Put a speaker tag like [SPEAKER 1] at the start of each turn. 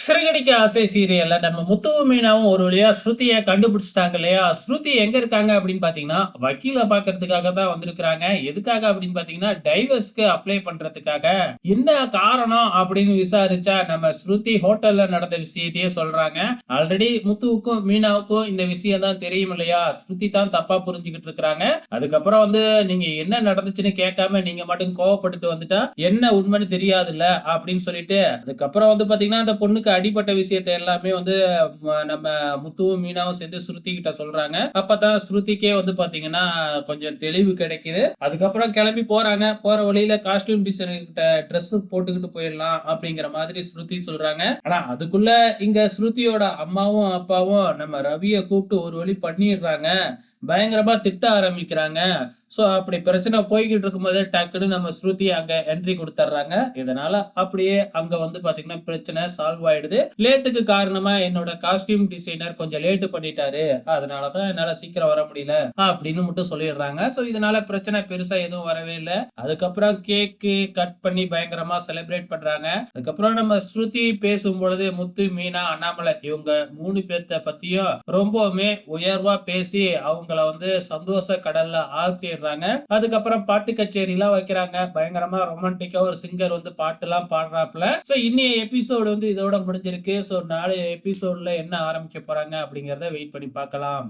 [SPEAKER 1] சிறகடிக்க ஆசை சீரியல்ல நம்ம முத்துவும், மீனாவும் ஒரு வழியா ஸ்ருதிய கண்டுபிடிச்சுட்டாங்க இல்லையா? ஸ்ருதி எங்க இருக்காங்க அப்படின்னு பார்த்தீங்கன்னா, வக்கீல பார்க்கறதுக்காக தான் வந்திருக்கிறாங்க. எதுக்காக அப்படின்னு பார்த்தீங்கன்னா, டைவர்ஸ்க்கு அப்ளை பண்றதுக்காக. என்ன காரணம் அப்படின்னு விசாரிச்சா, நம்ம ஸ்ருதி ஹோட்டல்ல நடந்த விஷயத்தையே சொல்றாங்க. ஆல்ரெடி முத்துவுக்கும், மீனாவுக்கும் இந்த விஷயம் தான் தெரியும் இல்லையா? ஸ்ருதி தான் தப்பா புரிஞ்சுகிட்டு இருக்கிறாங்க. அதுக்கப்புறம் வந்து நீங்க என்ன நடந்துச்சுன்னு கேட்காம நீங்க பாட்டுக்கு கோவப்பட்டுட்டு வந்துட்டா, என்ன உண்மைன்னு தெரியாதுல்ல அப்படின்னு சொல்லிட்டு, அதுக்கப்புறம் வந்து பார்த்தீங்கன்னா, அந்த பொண்ணுக்கு அடிபட்ட விஷயத்த எல்லாமே வந்து நம்ம முத்துவும், மீனாவும் சேர்ந்து ஸ்ருதி கிட்ட சொல்றாங்க. அப்பதான் ஸ்ருதிக்கே வந்து பார்த்தீங்கன்னா, கொஞ்சம் தெளிவு கிடைக்குது. அதுக்கப்புறம் கிளம்பி போறாங்க. போற வழியில காஸ்டியூம் டிசைனர் கிட்ட ட்ரெஸ் போட்டுக்கிட்டு போயிடலாம் அப்படிங்கிற மாதிரி ஸ்ருதி சொல்றாங்க. ஆனா அதுக்குள்ள இங்க ஸ்ருதியோட அம்மாவும், அப்பாவும் நம்ம ரவிய கூப்பிட்டு ஒரு வழி பண்ணிடுறாங்க. பயங்கரமா திட்ட ஆரம்பிக்கிறாங்க. சோ அப்படி பிரச்சனை போய்க்கிட்டு இருக்கும்போதே டக்குன்னு நம்ம ஸ்ருதி அங்க என்ட்ரி குடுத்துர்றாங்க. இதனால அப்படியே அங்க வந்து பாத்தீங்கன்னா பிரச்சனை சால்வ் ஆயிடுது. லேட்டுக்கு காரணமா என்னோட காஸ்டியூம் டிசைனர் கொஞ்சம் லேட் பண்ணிட்டாரு. அதனால தான் என்னால சீக்கிரம் வர முடியல அப்படின்னு மட்டும் சொல்லிடுறாங்க. சோ இதனால பிரச்சனை பெருசா எதுவும் வரவே இல்ல. அதுக்கப்புறம் கேக்கு கட் பண்ணி பயங்கரமா செலிப்ரேட் பண்றாங்க. அதுக்கப்புறம் நம்ம ஸ்ருதி பேசும்பொழுது முத்து, மீனா, அண்ணாமலை இவங்க 3 பேத்த பத்தியும் ரொம்பவுமே உயர்வா பேசி அவங்கள வந்து சந்தோஷ கடல்ல ஆழ்த்திடுறாங்க. அதுக்கப்புறம் பாட்டு கச்சேரிலாம் வைக்கிறாங்க. பயங்கரமா ரொமான்டிக்கா ஒரு சிங்கர் வந்து பாட்டுலாம் பாடுறாப்ல. சோ இன்னைய எபிசோடு வந்து இதோட முடிஞ்சிருக்கு. சோ நாளைய எபிசோட்ல என்ன ஆரம்பிக்க போறாங்க அப்படிங்கிறத வெயிட் பண்ணி பார்க்கலாம்.